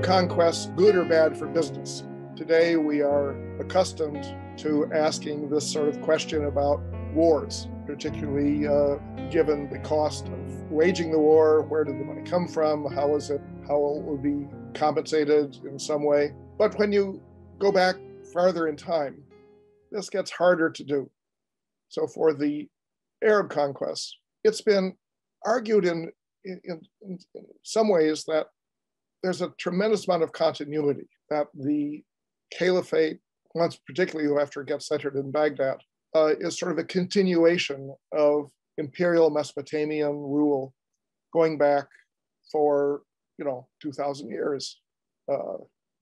conquests good or bad for business? Today we are accustomed to asking this sort of question about wars, particularly given the cost of waging the war. Where did the money come from? How is it? How it will be compensated in some way? But when you go back farther in time, this gets harder to do. So for the Arab conquests, it's been argued in some ways that there's a tremendous amount of continuity, that the caliphate, once particularly after it gets centered in Baghdad, is sort of a continuation of imperial Mesopotamian rule going back for 2,000 years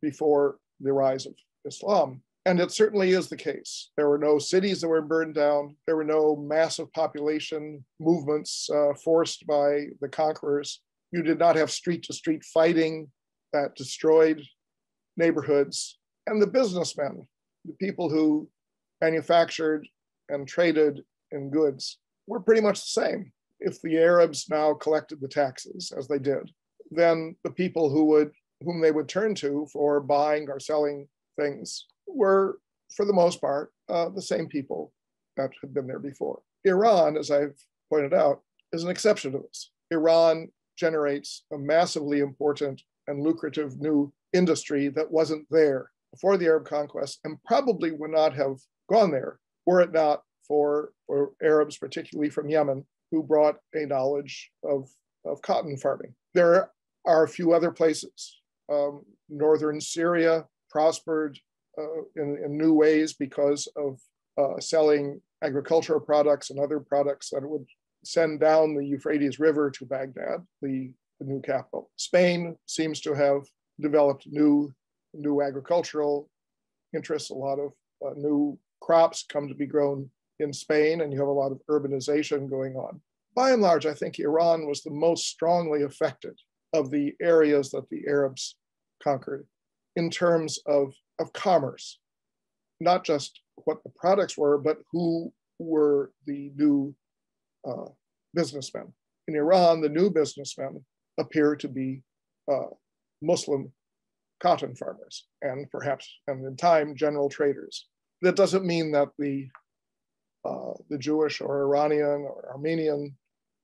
before the rise of Islam. And it certainly is the case. There were no cities that were burned down. There were no massive population movements forced by the conquerors. You did not have street-to-street fighting that destroyed neighborhoods. And the businessmen, the people who manufactured and traded in goods, were pretty much the same. If the Arabs now collected the taxes, as they did, then the people whom they would turn to for buying or selling things were, for the most part, the same people that had been there before. Iran, as I've pointed out, is an exception to this. Iran generates a massively important and lucrative new industry that wasn't there before the Arab conquest, and probably would not have gone there were it not for Arabs, particularly from Yemen, who brought a knowledge of cotton farming. There are a few other places. Northern Syria prospered in new ways because of selling agricultural products and other products that would send down the Euphrates River to Baghdad, the new capital. Spain seems to have developed new agricultural interests. A lot of new crops come to be grown in Spain, and you have a lot of urbanization going on. By and large, I think Iran was the most strongly affected of the areas that the Arabs conquered in terms of commerce, not just what the products were, but who were the new businessmen. In Iran, the new businessmen appear to be Muslim cotton farmers and perhaps, and in time, general traders. That doesn't mean that the Jewish or Iranian or Armenian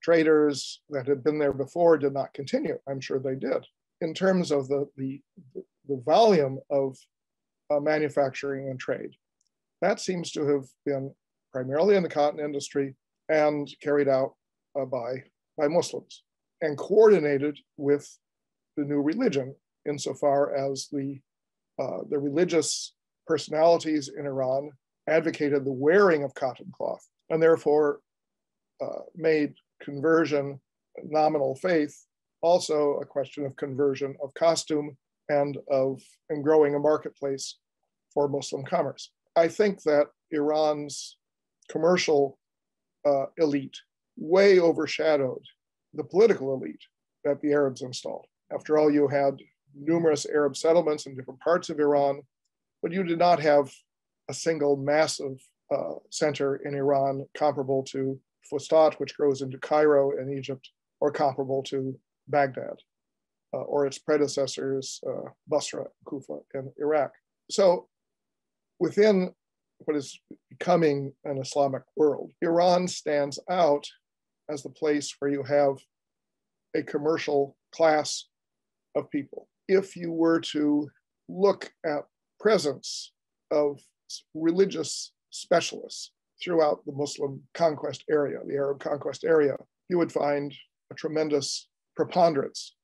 traders that had been there before did not continue. I'm sure they did. In terms of the volume of manufacturing and trade, that seems to have been primarily in the cotton industry and carried out by Muslims and coordinated with the new religion, insofar as the religious personalities in Iran advocated the wearing of cotton cloth, and therefore made conversion, nominal faith, also a question of conversion of costume and growing a marketplace for Muslim commerce. I think that Iran's commercial elite way overshadowed the political elite that the Arabs installed. After all, you had numerous Arab settlements in different parts of Iran, but you did not have a single massive center in Iran comparable to Fustat, which grows into Cairo in Egypt, or comparable to Baghdad, or its predecessors, Basra, Kufa in Iraq. So within what is becoming an Islamic world, Iran stands out as the place where you have a commercial class of people. If you were to look at presence of religious specialists throughout the Muslim conquest area, the Arab conquest area, you would find a tremendous preponderance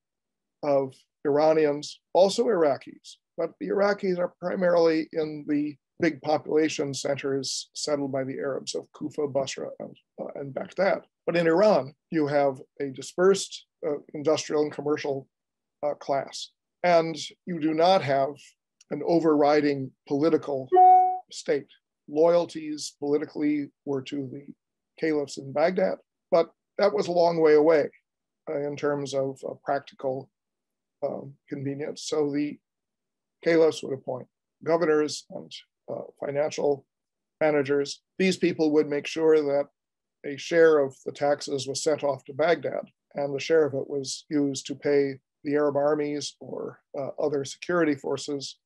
of Iranians, also Iraqis, but the Iraqis are primarily in the big population centers settled by the Arabs of Kufa, Basra, and Baghdad. But in Iran, you have a dispersed industrial and commercial class, and you do not have an overriding political state. Loyalties politically were to the caliphs in Baghdad, but that was a long way away in terms of practical convenience. So the caliphs would appoint governors and financial managers. These people would make sure that a share of the taxes was sent off to Baghdad, and the share of it was used to pay the Arab armies or other security forces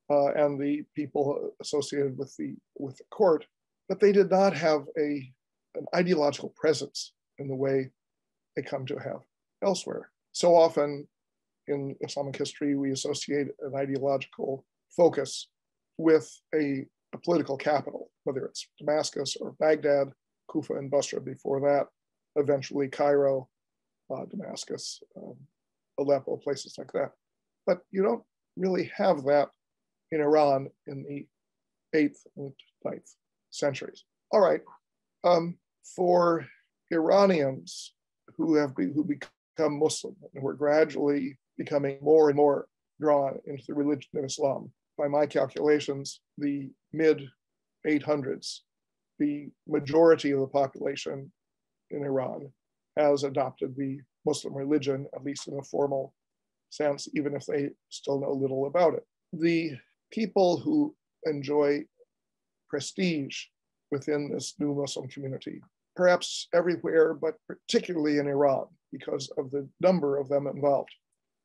and the people associated with the court, but they did not have an ideological presence in the way they come to have elsewhere. So often in Islamic history, we associate an ideological focus with a political capital, whether it's Damascus or Baghdad, Kufa and Basra before that, eventually Cairo, Damascus, Aleppo, places like that. But you don't really have that in Iran in the 8th and 9th centuries. All right, for Iranians who become Muslim and who are gradually becoming more and more drawn into the religion of Islam, by my calculations, the mid-800s, the majority of the population in Iran has adopted the Muslim religion, at least in a formal sense, even if they still know little about it. The people who enjoy prestige within this new Muslim community, perhaps everywhere, but particularly in Iran, because of the number of them involved,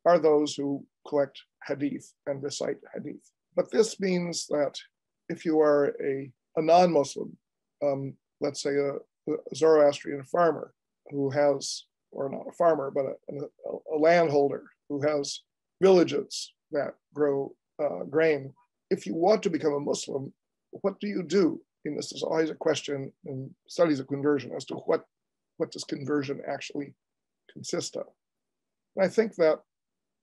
are those who collect hadith and recite hadith. But this means that if you are a non-Muslim, let's say a Zoroastrian farmer who has, or not a farmer, but a landholder who has villages that grow grain, if you want to become a Muslim, what do you do? And this is always a question in studies of conversion as to what does conversion actually consist of. And I think that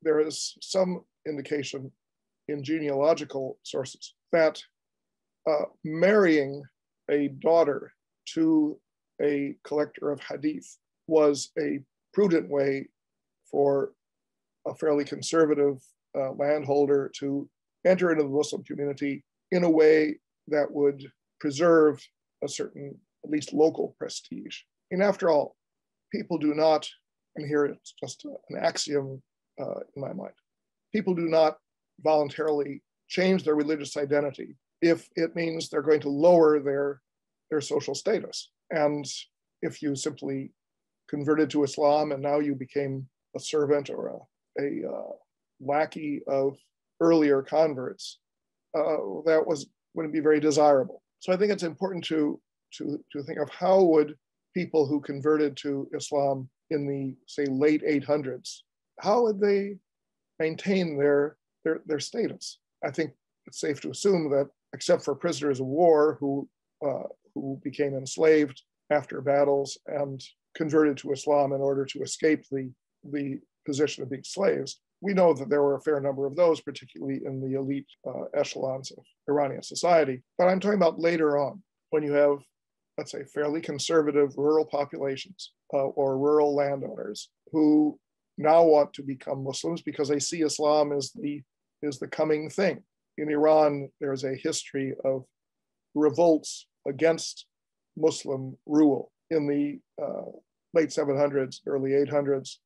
there is some indication in genealogical sources that marrying a daughter to a collector of hadith was a prudent way for a fairly conservative landholder to enter into the Muslim community in a way that would preserve a certain, at least local prestige. And after all, people do not, and here it's just an axiom in my mind, people do not voluntarily change their religious identity if it means they're going to lower their social status. And if you simply converted to Islam and now you became a servant or a lackey of earlier converts, that wouldn't be very desirable. So I think it's important to think of how would people who converted to Islam in the, say, late 800s, how would they maintain their status? I think it's safe to assume that, except for prisoners of war who became enslaved after battles and converted to Islam in order to escape the position of being slaves, we know that there were a fair number of those, particularly in the elite echelons of Iranian society. But I'm talking about later on, when you have, let's say, fairly conservative rural populations or rural landowners who now want to become Muslims because they see Islam as the coming thing. In Iran, there's a history of revolts against Muslim rule in the late 700s, early 800s,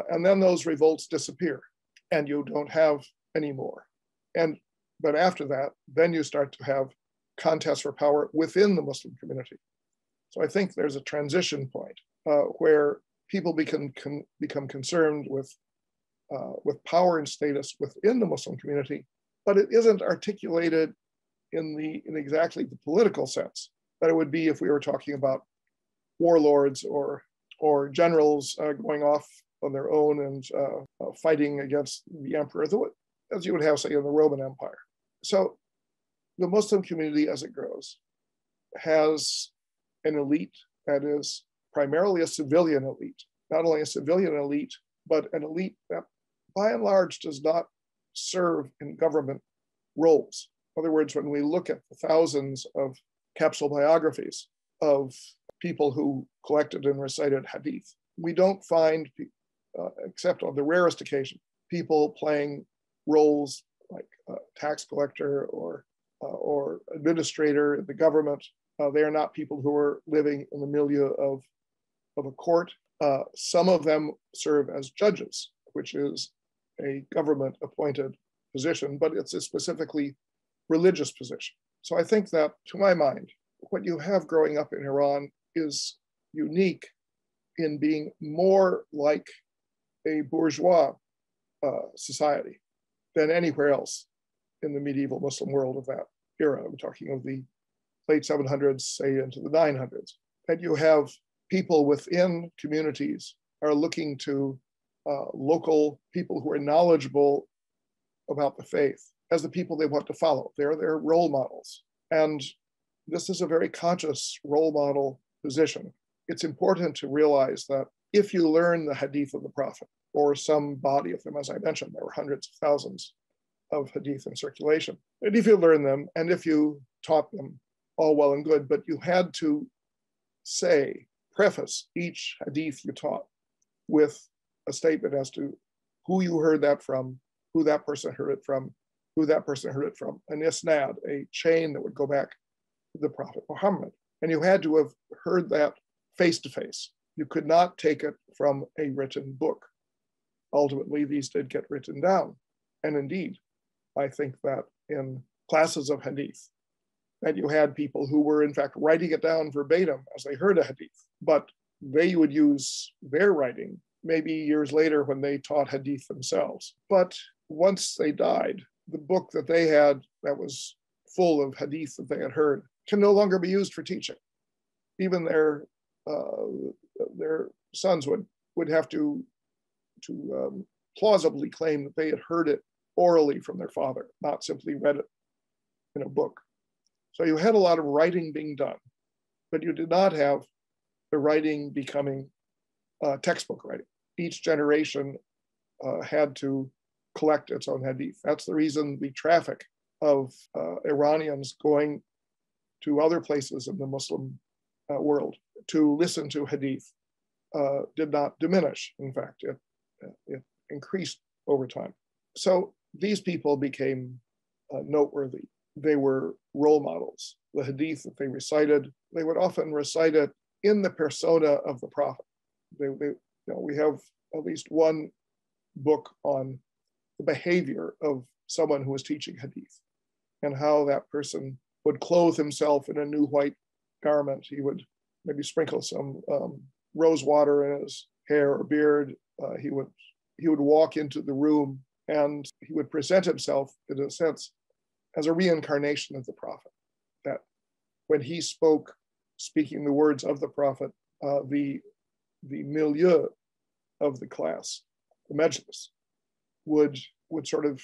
and then those revolts disappear, and you don't have any more. But after that, then you start to have contests for power within the Muslim community. So I think there's a transition point where people become concerned with power and status within the Muslim community, but it isn't articulated in exactly the political sense that it would be if we were talking about warlords or generals going off on their own and fighting against the emperor, as you would have, say, in the Roman Empire. So the Muslim community, as it grows, has an elite that is primarily a civilian elite, not only a civilian elite, but an elite that by and large does not serve in government roles. In other words, when we look at the thousands of capsule biographies of people who collected and recited hadith, we don't find, except on the rarest occasion, people playing roles like tax collector or administrator in the government. They are not people who are living in the milieu of a court. Some of them serve as judges, which is a government-appointed position, but it's a specifically religious position. So I think that, to my mind, what you have growing up in Iran is unique in being more like a bourgeois society than anywhere else in the medieval Muslim world of that era. I'm talking of the late 700s, say into the 900s. And you have people within communities are looking to local people who are knowledgeable about the faith as the people they want to follow. They're their role models. And this is a very conscious role model position. It's important to realize that if you learn the hadith of the Prophet, or some body of them, as I mentioned, there were hundreds of thousands of hadith in circulation. And if you learn them, and if you taught them, all well and good, but you had to preface each hadith you taught with a statement as to who you heard that from, who that person heard it from, who that person heard it from, an isnad, a chain that would go back to the Prophet Muhammad. And you had to have heard that face to face. You could not take it from a written book. Ultimately, these did get written down. And indeed, I think that in classes of hadith, that you had people who were in fact writing it down verbatim as they heard a hadith, but they would use their writing maybe years later when they taught hadith themselves. But once they died, the book that they had that was full of hadith that they had heard can no longer be used for teaching. Even their sons would have to plausibly claim that they had heard it orally from their father, not simply read it in a book. So you had a lot of writing being done, but you did not have the writing becoming textbook writing. Each generation had to collect its own hadith. That's the reason the traffic of Iranians going to other places in the Muslim world to listen to hadith did not diminish. In fact, it increased over time. So these people became noteworthy. They were role models. The hadith that they recited, they would often recite it in the persona of the Prophet. We have at least one book on the behavior of someone who was teaching hadith and how that person would clothe himself in a new white garment. He would maybe sprinkle some rose water in his hair or beard. He would walk into the room and he would present himself, in a sense, as a reincarnation of the Prophet. That when he spoke, speaking the words of the Prophet, the milieu of the class, the majlis, would sort of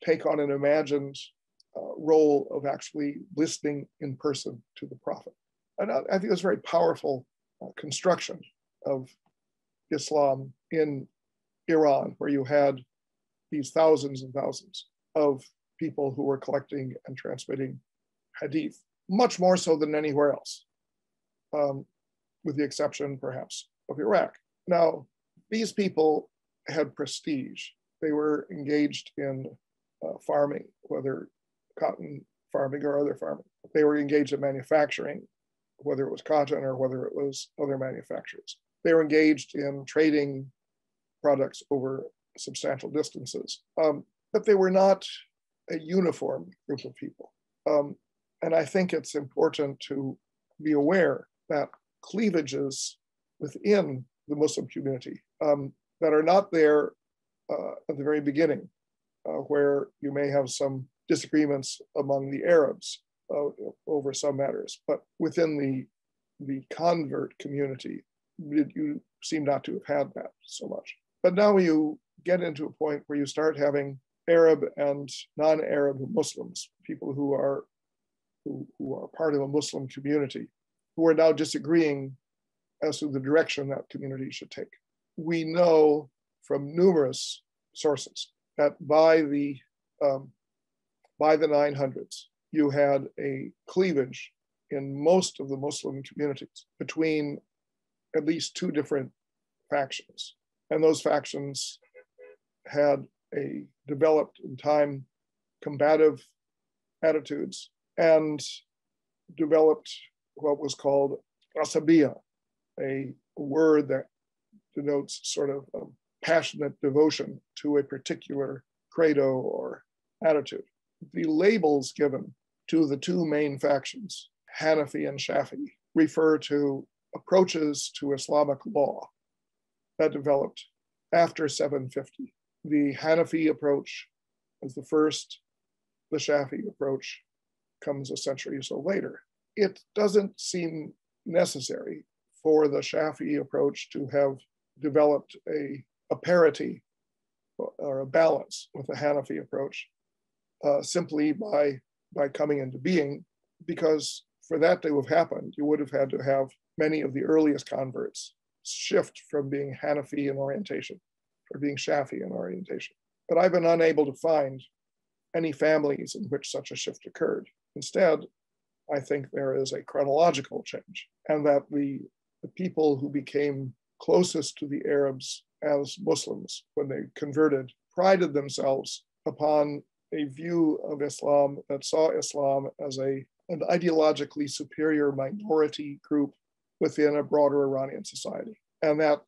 take on an imagined role of actually listening in person to the Prophet. And I think it was a very powerful construction of Islam in Iran, where you had these thousands and thousands of people who were collecting and transmitting hadith, much more so than anywhere else, with the exception, perhaps, of Iraq. Now, these people had prestige. They were engaged in farming, whether cotton farming or other farming. They were engaged in manufacturing, whether it was cotton or whether it was other manufacturers. They were engaged in trading products over substantial distances. But they were not a uniform group of people. And I think it's important to be aware that cleavages within the Muslim community that are not there at the very beginning, where you may have some disagreements among the Arabs over some matters, but within the convert community, you seem not to have had that so much. But now you get into a point where you start having Arab and non-Arab Muslims, people who are part of a Muslim community, who are now disagreeing as to the direction that community should take. We know from numerous sources that by the 900s, you had a cleavage in most of the Muslim communities between at least two different factions. And those factions had developed in time combative attitudes and developed what was called asabiya, a word that denotes sort of passionate devotion to a particular credo or attitude. The labels given to the two main factions, Hanafi and Shafi, refer to approaches to Islamic law that developed after 750 The Hanafi approach is the first, the Shafi'i approach comes a century or so later. It doesn't seem necessary for the Shafi'i approach to have developed a parity or a balance with the Hanafi approach simply by coming into being, because for that to have happened, you would have had to have many of the earliest converts shift from being Hanafi in orientation or being Shafi'i in orientation. But I've been unable to find any families in which such a shift occurred. Instead, I think there is a chronological change, and that the people who became closest to the Arabs as Muslims when they converted prided themselves upon a view of Islam that saw Islam as an ideologically superior minority group within a broader Iranian society. And that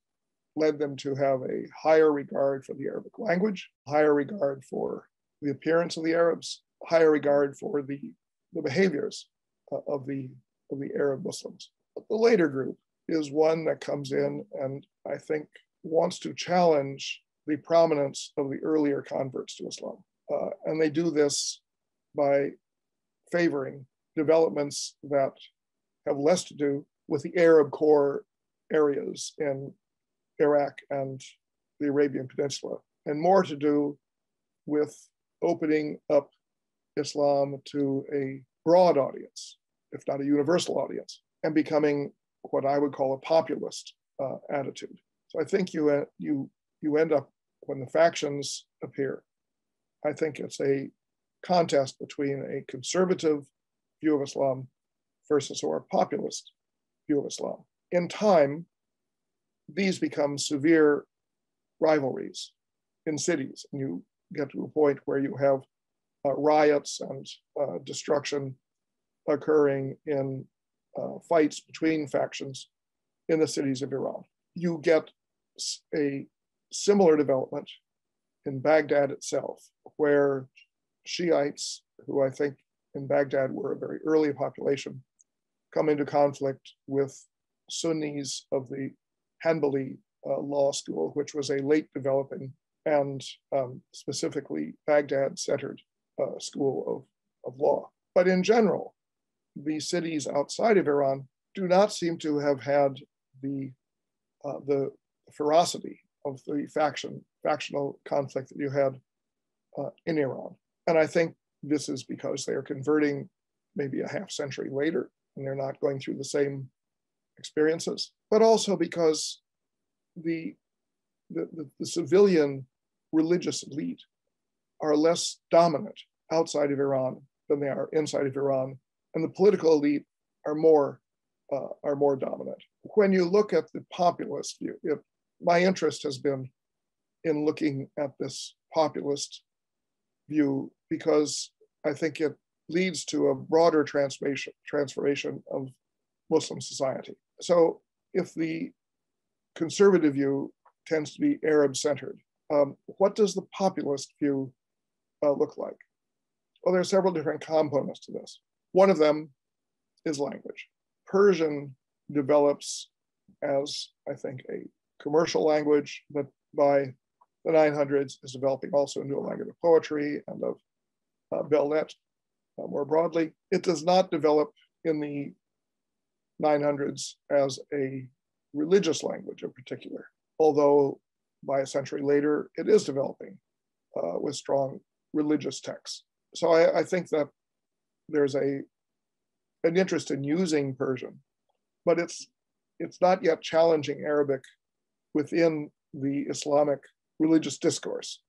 led them to have a higher regard for the Arabic language, higher regard for the appearance of the Arabs, higher regard for the behaviors of the Arab Muslims. But the later group is one that comes in and I think wants to challenge the prominence of the earlier converts to Islam. And they do this by favoring developments that have less to do with the Arab core areas in Iraq and the Arabian Peninsula, and more to do with opening up Islam to a broad audience, if not a universal audience, and becoming what I would call a populist attitude. So I think you end up, when the factions appear, I think it's a contest between a conservative view of Islam versus a more populist view of Islam. In time, these become severe rivalries in cities, and you get to a point where you have riots and destruction occurring in fights between factions in the cities of Iran. You get a similar development in Baghdad itself, where Shiites, who I think in Baghdad were a very early population, come into conflict with Sunnis of the Hanbali law school, which was a late developing and specifically Baghdad-centered school of law. But in general, the cities outside of Iran do not seem to have had the ferocity of the factional conflict that you had in Iran. And I think this is because they are converting maybe a half century later, and they're not going through the same experiences, but also because the civilian religious elite are less dominant outside of Iran than they are inside of Iran, and the political elite are more dominant. When you look at the populist view, my interest has been in looking at this populist view because I think it leads to a broader transformation of Muslim society. So if the conservative view tends to be Arab-centered, what does the populist view look like? Well, there are several different components to this. One of them is language. Persian develops as, I think, a commercial language, but by the 900s is developing also into a language of poetry and of belles lettres more broadly. It does not develop in the 900s as a religious language in particular, although by a century later, it is developing with strong religious texts. So I think that there's an interest in using Persian, but it's not yet challenging Arabic within the Islamic religious discourse.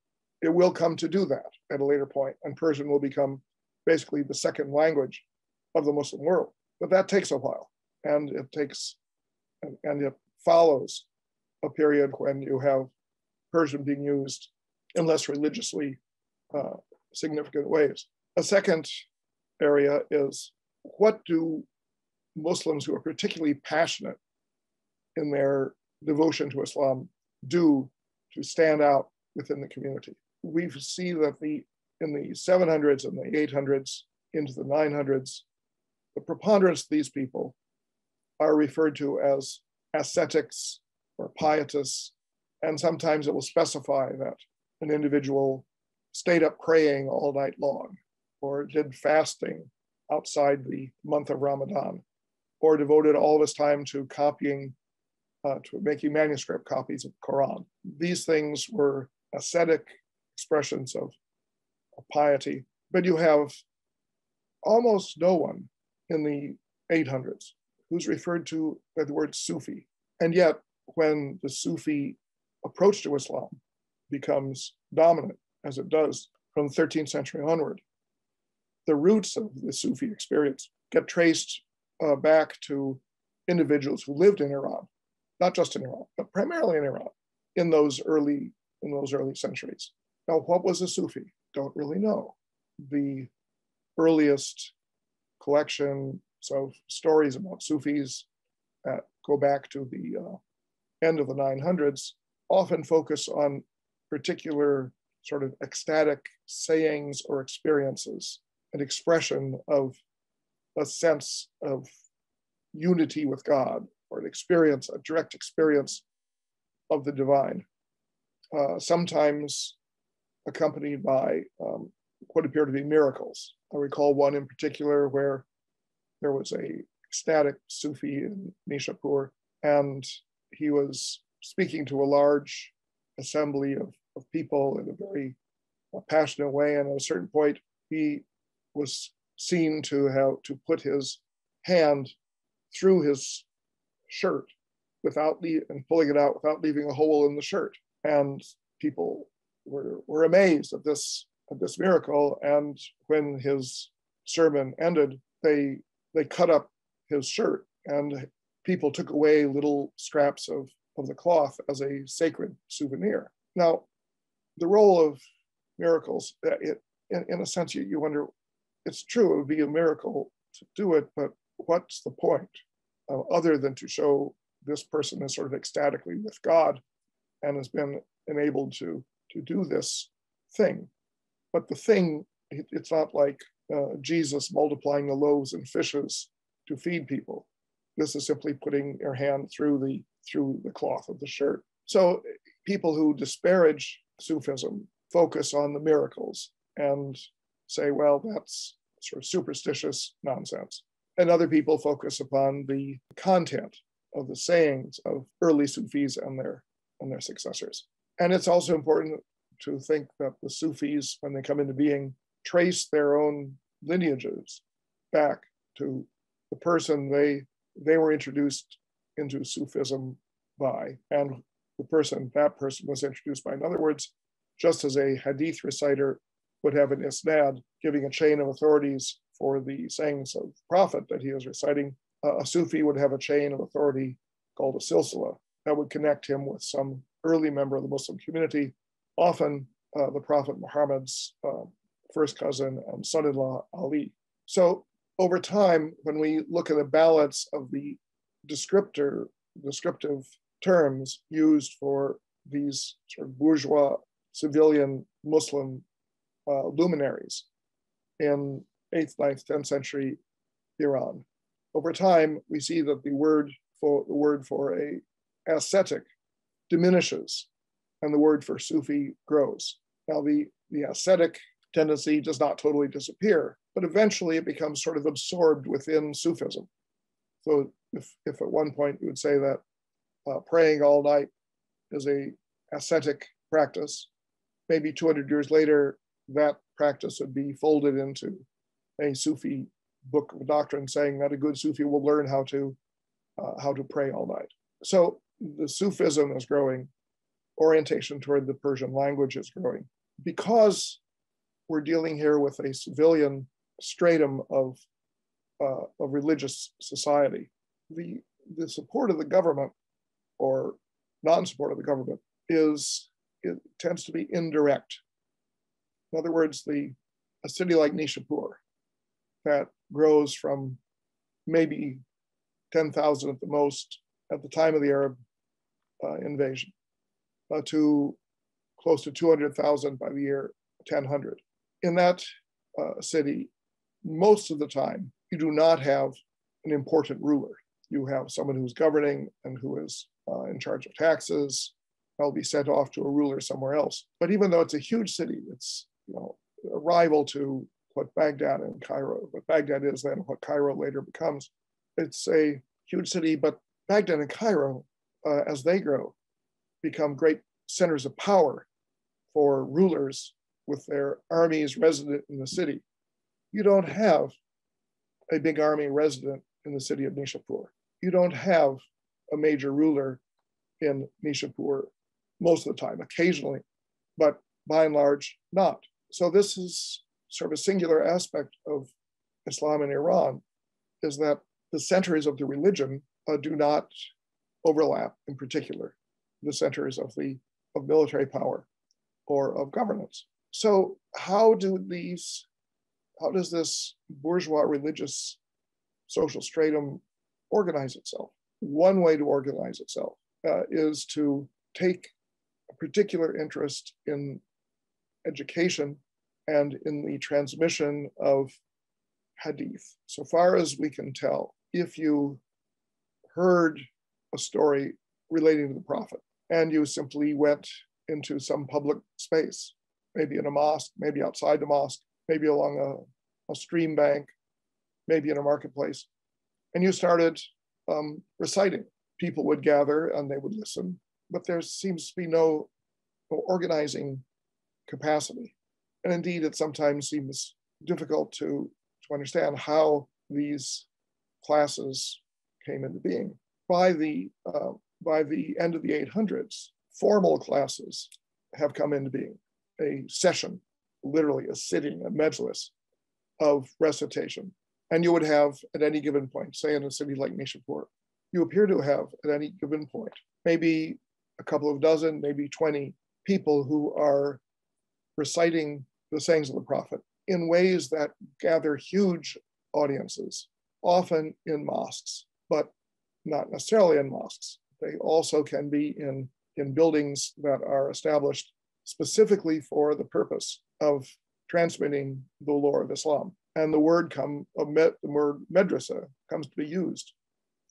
It will come to do that at a later point, and Persian will become basically the second language of the Muslim world. But that takes a while, and it follows a period when you have Persian being used in less religiously significant ways. A second area is, what do Muslims who are particularly passionate in their devotion to Islam do to stand out within the community? We see that in the 700s and the 800s into the 900s, the preponderance of these people are referred to as ascetics or pietists, and sometimes it will specify that an individual stayed up praying all night long, or did fasting outside the month of Ramadan, or devoted all of his time to copying, to making manuscript copies of the Quran. These things were ascetic expressions of piety, but you have almost no one in the 800s who's referred to by the word Sufi. And yet, when the Sufi approach to Islam becomes dominant, as it does from the 13th century onward, the roots of the Sufi experience get traced back to individuals who lived in Iran, not just in Iran, but primarily in Iran, in those early centuries. Now, what was a Sufi? Don't really know. The earliest collections of stories about Sufis that go back to the end of the 900s often focus on particular sort of ecstatic sayings or experiences, an expression of a sense of unity with God, or an experience, a direct experience of the divine, sometimes accompanied by what appear to be miracles. I recall one in particular where there was a ecstatic Sufi in Nishapur, and he was speaking to a large assembly of people in a very passionate way, and at a certain point he was seen to have to put his hand through his shirt and pulling it out without leaving a hole in the shirt. And people were amazed at this miracle. And when his sermon ended, they cut up his shirt, and people took away little scraps of the cloth as a sacred souvenir. Now, the role of miracles, in a sense, you wonder, it's true, it would be a miracle to do it, but what's the point other than to show this person is sort of ecstatically with God and has been enabled to do this thing? But the thing, it's not like Jesus multiplying the loaves and fishes to feed people. This is simply putting your hand through the cloth of the shirt. So people who disparage Sufism focus on the miracles and say, well, that's sort of superstitious nonsense. And other people focus upon the content of the sayings of early Sufis and their successors. And it's also important to think that the Sufis, when they come into being, trace their own lineages back to the person they were introduced into Sufism by, and that person was introduced by. In other words, just as a hadith reciter would have an isnad giving a chain of authorities for the sayings of the prophet that he is reciting, a Sufi would have a chain of authority called a silsila that would connect him with some early member of the Muslim community, often the Prophet Muhammad's first cousin and son-in-law, Ali. So over time, when we look at the balance of the descriptive terms used for these sort of bourgeois civilian Muslim luminaries in 8th, 9th, 10th century Iran, over time we see that the word for a ascetic diminishes and the word for Sufi grows. Now the ascetic tendency does not totally disappear, but eventually it becomes sort of absorbed within Sufism. So if at one point you would say that praying all night is a ascetic practice, maybe 200 years later, that practice would be folded into a Sufi book of doctrine saying that a good Sufi will learn how to pray all night. So the Sufism is growing, orientation toward the Persian language is growing. Because we're dealing here with a civilian stratum of religious society, the support of the government or non-support of the government it tends to be indirect. In other words, a city like Nishapur that grows from maybe 10,000 at the most at the time of the Arab invasion to close to 200,000 by the year 1000. In that city, most of the time, you do not have an important ruler. You have someone who's governing and who is in charge of taxes, I'll be sent off to a ruler somewhere else. But even though it's a huge city, it's a rival to what Baghdad and Cairo, what Baghdad is then, what Cairo later becomes. It's a huge city, but Baghdad and Cairo, as they grow, become great centers of power for rulers with their armies resident in the city. You don't have a big army resident in the city of Nishapur. You don't have a major ruler in Nishapur most of the time, occasionally, but by and large, not. So this is sort of a singular aspect of Islam in Iran, is that the centers of the religion do not overlap, in particular, the centers of military power or of governance. So how does this bourgeois religious social stratum organize itself? One way to organize itself is to take a particular interest in education and in the transmission of hadith. So far as we can tell, if you heard a story relating to the Prophet and you simply went into some public space, maybe in a mosque, maybe outside the mosque, maybe along a stream bank, maybe in a marketplace, and you started reciting, people would gather and they would listen, but there seems to be no organizing capacity. And indeed, it sometimes seems difficult to understand how these classes came into being. By the end of the 800s, formal classes have come into being. A session, literally a sitting, a majlis of recitation. And you would have at any given point, say in a city like Nishapur, you appear to have at any given point, maybe a couple of dozen, maybe 20 people who are reciting the sayings of the Prophet in ways that gather huge audiences, often in mosques, but not necessarily in mosques. They also can be in buildings that are established specifically for the purpose of transmitting the lore of Islam. And the word madrasa comes to be used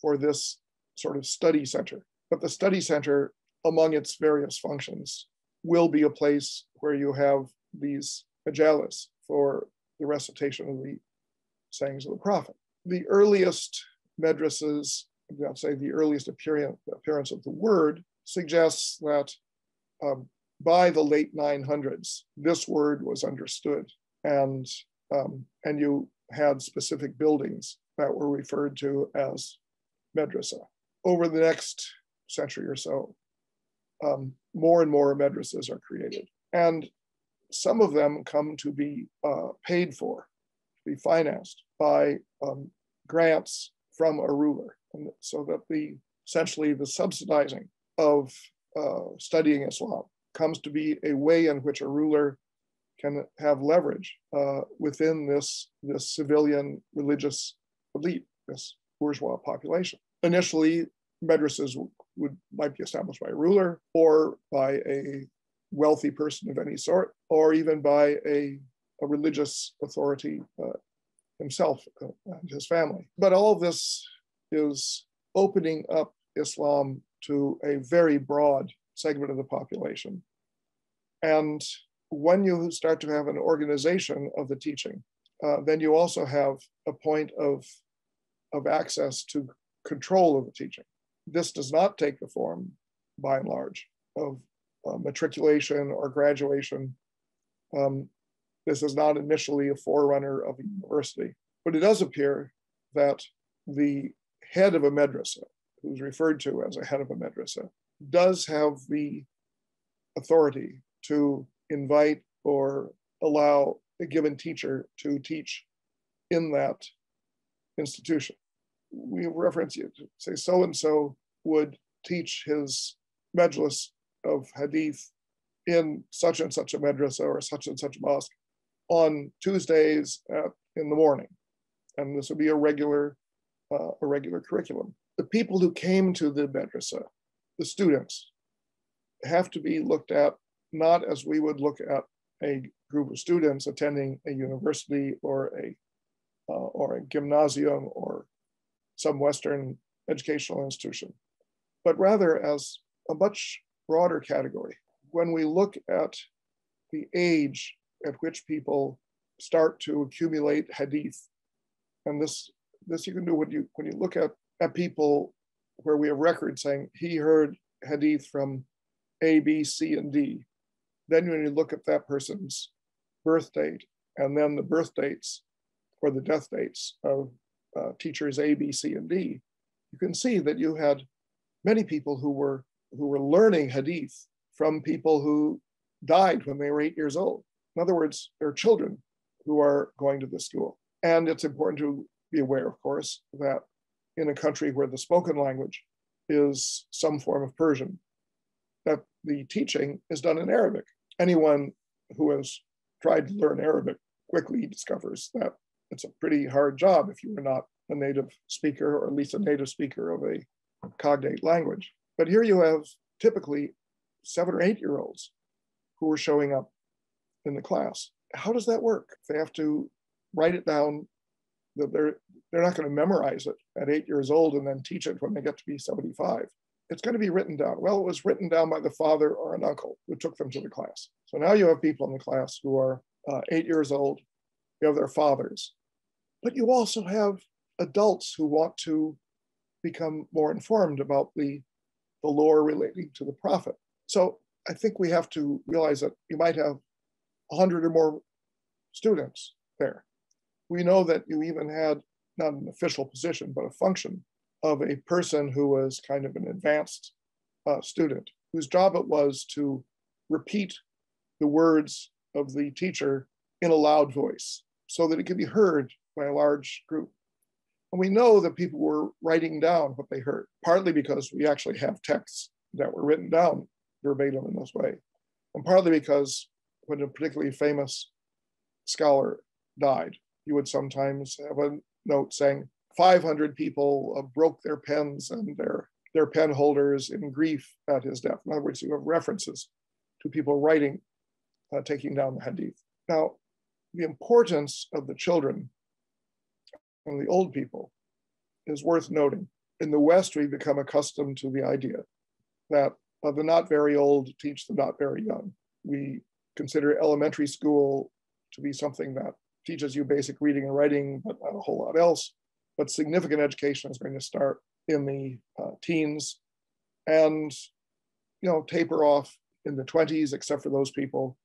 for this sort of study center. But the study center, among its various functions, will be a place where you have these majalis for the recitation of the sayings of the Prophet. The earliest madrasas, I'd say the earliest appearance of the word, suggests that by the late 900s, this word was understood, and you had specific buildings that were referred to as madrasa. Over the next century or so, more and more madrasas are created, and some of them come to be paid for, to be financed by grants from a ruler, and so that essentially the subsidizing of studying Islam comes to be a way in which a ruler can have leverage within this civilian religious elite, this bourgeois population. Initially, madrasas might be established by a ruler or by a wealthy person of any sort, or even by a religious authority himself and his family. But all of this is opening up Islam to a very broad segment of the population. And when you start to have an organization of the teaching, then you also have a point of access to control of the teaching. This does not take the form, by and large, of matriculation or graduation. This is not initially a forerunner of a university, but it does appear that the head of a madrasa, who's referred to as a head of a madrasa, does have the authority to invite or allow a given teacher to teach in that institution. We reference you to say so-and-so would teach his majlis of hadith in such and such a madrasa or such and such a mosque on Tuesdays in the morning. And this would be a regular curriculum. The people who came to the madrasa, the students, have to be looked at not as we would look at a group of students attending a university or a gymnasium or some Western educational institution, but rather as a much broader category. When we look at the age at which people start to accumulate hadith, and this you can do when you look at people where we have records saying he heard hadith from A, B, C, and D. Then when you look at that person's birth date and then the birth dates or the death dates of teachers A, B, C, and D, you can see that you had many people who were learning hadith from people who died when they were 8 years old. In other words, there are children who are going to this school. And it's important to be aware, of course, that in a country where the spoken language is some form of Persian, that the teaching is done in Arabic. Anyone who has tried to learn Arabic quickly discovers that it's a pretty hard job if you are not a native speaker, or at least a native speaker of a cognate language. But here you have typically 7 or 8 year olds who are showing up in the class. How does that work? They have to write it down. That they're not going to memorize it at 8 years old and then teach it when they get to be 75. It's going to be written down. Well, it was written down by the father or an uncle who took them to the class. So now you have people in the class who are 8 years old. You have their fathers. But you also have adults who want to become more informed about the lore relating to the prophet. So I think we have to realize that you might have 100 or more students there. We know that you even had not an official position, but a function of a person who was kind of an advanced student, whose job it was to repeat the words of the teacher in a loud voice so that it could be heard by a large group. And we know that people were writing down what they heard, partly because we actually have texts that were written down verbatim in this way, and partly because when a particularly famous scholar died, you would sometimes have a note saying 500 people broke their pens and their pen holders in grief at his death. In other words, you have references to people writing, taking down the hadith. Now, the importance of the children and the old people is worth noting. In the West, we've become accustomed to the idea that the not very old teach the not very young. We consider elementary school to be something that teaches you basic reading and writing, but not a whole lot else. But significant education is going to start in the teens and, taper off in the 20s, except for those people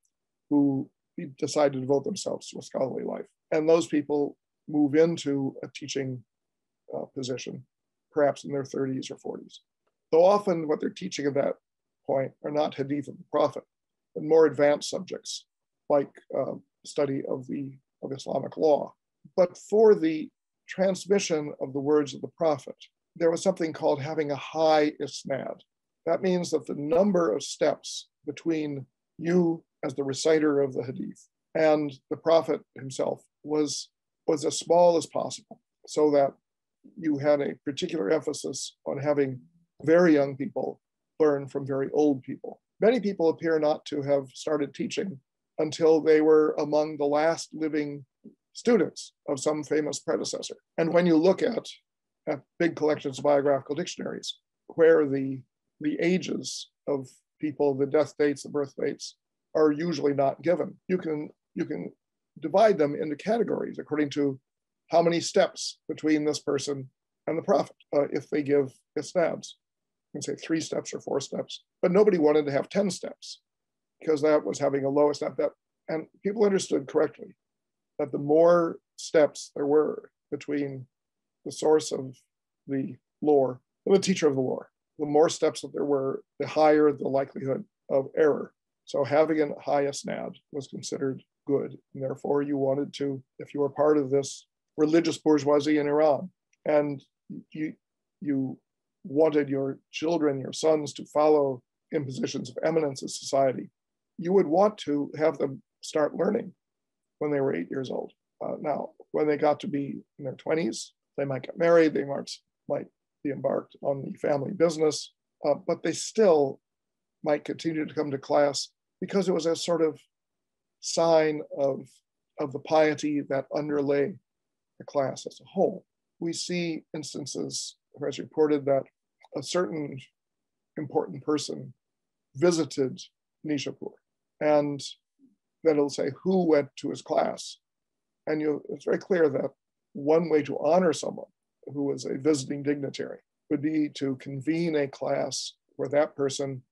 who decide to devote themselves to a scholarly life. And those people move into a teaching position, perhaps in their 30s or 40s. Though often what they're teaching at that point are not hadith of the prophet, but more advanced subjects like study of Islamic law. But for the transmission of the words of the prophet, there was something called having a high isnad. That means that the number of steps between you as the reciter of the hadith and the prophet himself was as small as possible, so that you had a particular emphasis on having very young people learn from very old people. Many people appear not to have started teaching until they were among the last living students of some famous predecessor. And when you look at big collections of biographical dictionaries, where the ages of people, the death dates, the birth dates, are usually not given, you can divide them into categories according to how many steps between this person and the prophet. If they give isnads, you can say 3 steps or 4 steps, but nobody wanted to have 10 steps because that was having a low isnad. And people understood correctly that the more steps there were between the source of the lore and the teacher of the lore, the more steps that there were, the higher the likelihood of error. So having a high isnad was considered good. And therefore you wanted to, if you were part of this religious bourgeoisie in Iran, and you wanted your children, your sons, to follow in positions of eminence in society, you would want to have them start learning when they were 8 years old. Now, when they got to be in their 20s, they might get married, they might be embarked on the family business, but they still might continue to come to class because it was a sort of sign of the piety that underlay the class as a whole. We see instances where it's reported that a certain important person visited Nishapur. And then it'll say who went to his class. And it's very clear that one way to honor someone who was a visiting dignitary would be to convene a class where that person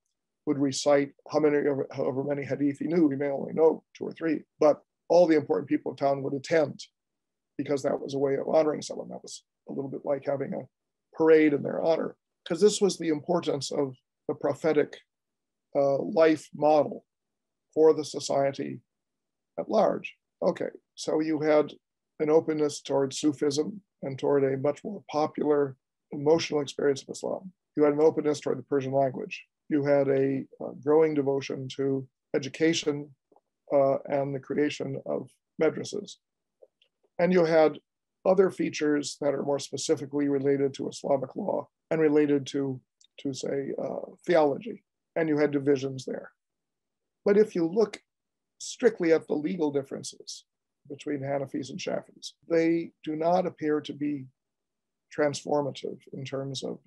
would recite however many hadith he knew. He may only know 2 or 3, but all the important people of town would attend, because that was a way of honoring someone. That was a little bit like having a parade in their honor, because this was the importance of the prophetic life model for the society at large. Okay, so you had an openness toward Sufism and toward a much more popular emotional experience of Islam. You had an openness toward the Persian language. You had a growing devotion to education and the creation of madrasas. And you had other features that are more specifically related to Islamic law and related to say, theology. And you had divisions there. But if you look strictly at the legal differences between Hanafis and Shafis, they do not appear to be transformative in terms of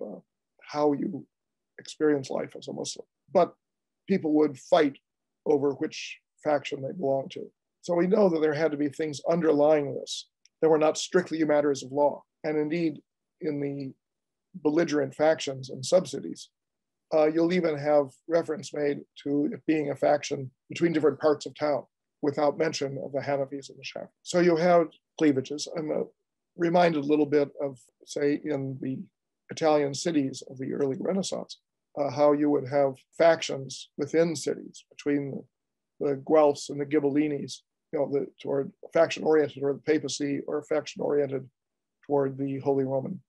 how you experience life as a Muslim. But people would fight over which faction they belong to. So we know that there had to be things underlying this that were not strictly matters of law. And indeed, in the belligerent factions and subsidies, you'll even have reference made to it being a faction between different parts of town without mention of the Hanafis and the Shafis. So you have cleavages. I'm reminded a little bit of, say, in the Italian cities of the early Renaissance, how you would have factions within cities between the Guelphs and the Ghibellines, toward faction oriented toward the papacy or faction oriented toward the Holy Roman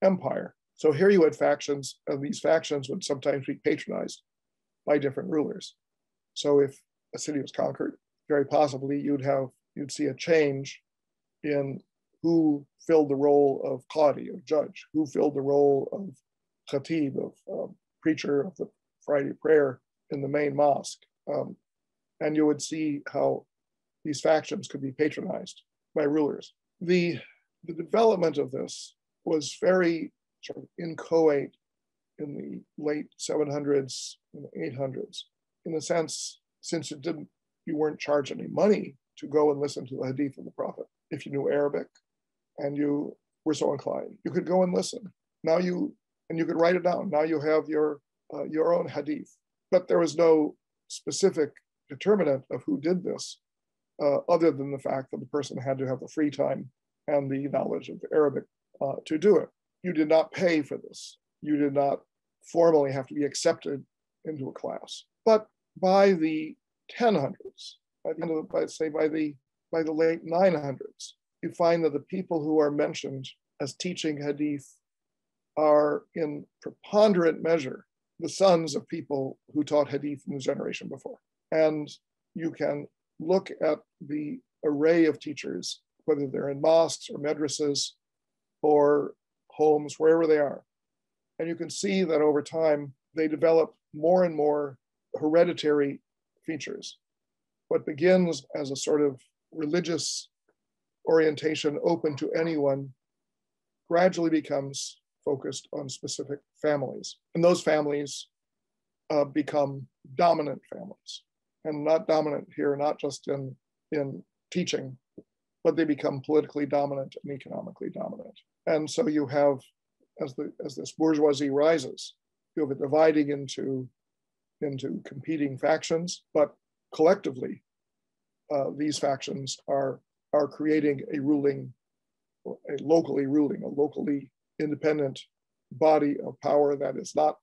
Empire. So here you had factions, and these factions would sometimes be patronized by different rulers. So if a city was conquered, very possibly you'd see a change in who filled the role of qadi, of judge, who filled the role of khatib, of preacher of the Friday prayer in the main mosque. And you would see how these factions could be patronized by rulers. The development of this was very sort of inchoate in the late 700s and 800s, in the sense, since you weren't charged any money to go and listen to the hadith of the Prophet. If you knew Arabic and you were so inclined, you could go and listen. You could write it down. Now you have your own hadith. But there was no specific determinant of who did this, other than the fact that the person had to have the free time and the knowledge of Arabic to do it. You did not pay for this. You did not formally have to be accepted into a class. But by the 1000s, by the late 900s, you find that the people who are mentioned as teaching hadith are in preponderant measure the sons of people who taught hadith in the generation before. And you can look at the array of teachers, whether they're in mosques or madrasas or homes, wherever they are. And you can see that over time, they develop more and more hereditary features. What begins as a sort of religious orientation open to anyone gradually becomes focused on specific families. And those families become dominant families. And not dominant here, not just in teaching, but they become politically dominant and economically dominant. And so you have, as this bourgeoisie rises, you have it dividing into competing factions, but collectively, these factions are creating a locally independent body of power that is not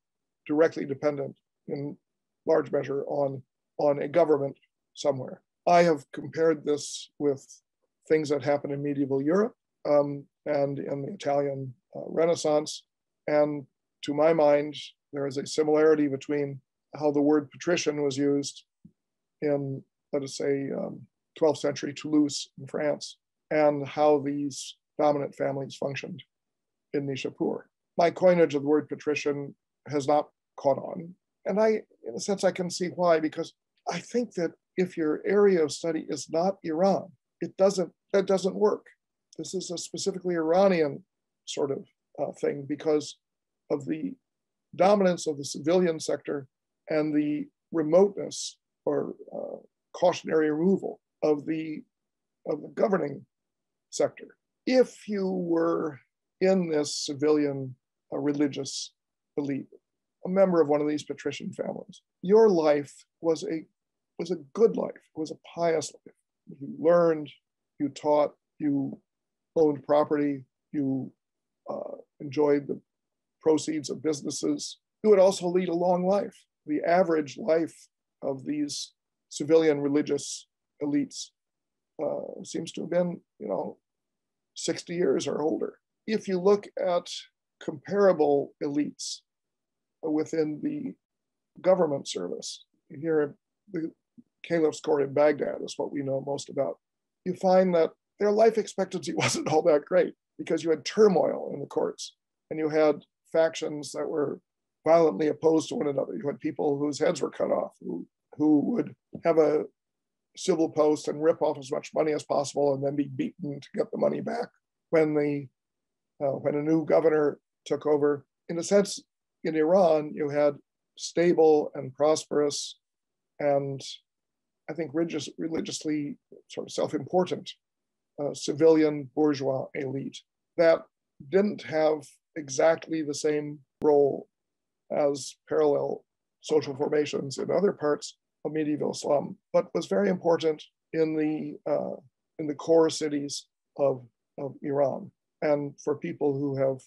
directly dependent in large measure on a government somewhere. I have compared this with things that happened in medieval Europe and in the Italian Renaissance. And to my mind, there is a similarity between how the word patrician was used in, let us say, 12th century Toulouse in France, and how these dominant families functioned in Nishapur. My coinage of the word patrician has not caught on. And in a sense, I can see why, because I think that if your area of study is not Iran, that doesn't work. This is a specifically Iranian sort of thing because of the dominance of the civilian sector and the remoteness or cautionary removal of the governing sector. If you were in this civilian religious elite, a member of one of these patrician families, your life was a good life. It was a pious life. You learned, you taught, you owned property, you enjoyed the proceeds of businesses. You would also lead a long life. The average life of these civilian religious elites seems to have been, 60 years or older. If you look at comparable elites within the government service, here the Caliph's court in Baghdad is what we know most about. You find that their life expectancy wasn't all that great because you had turmoil in the courts and you had factions that were violently opposed to one another. You had people whose heads were cut off, who would have a civil post and rip off as much money as possible and then be beaten to get the money back when a new governor took over. In a sense, in Iran, you had stable and prosperous and I think religiously sort of self-important civilian bourgeois elite that didn't have exactly the same role as parallel social formations in other parts of medieval Islam, but was very important in the core cities of Iran. And for people who have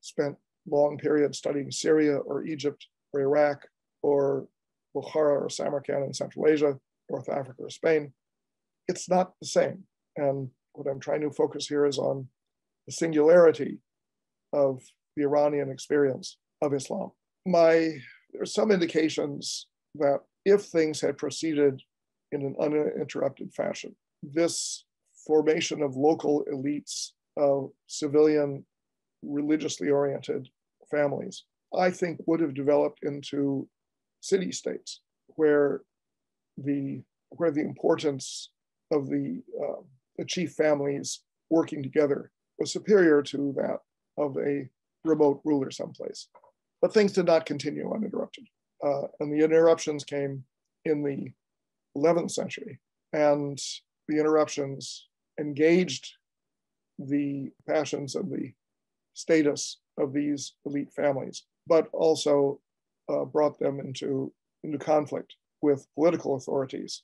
spent long periods studying Syria or Egypt or Iraq or Bukhara or Samarkand in Central Asia, North Africa or Spain, it's not the same. And what I'm trying to focus here is on the singularity of the Iranian experience of Islam. There's some indications that if things had proceeded in an uninterrupted fashion, this formation of local elites of civilian, religiously oriented families, I think would have developed into city-states where the importance of the chief families working together was superior to that of a remote ruler someplace. But things did not continue uninterrupted. And the interruptions came in the 11th century. And the interruptions engaged the passions and the status of these elite families, but also brought them into conflict with political authorities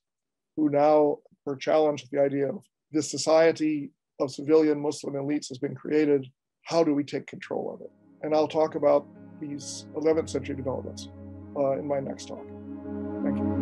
who now were challenged with the idea of this society of civilian Muslim elites has been created. How do we take control of it? And I'll talk about these 11th century developments in my next talk. Thank you.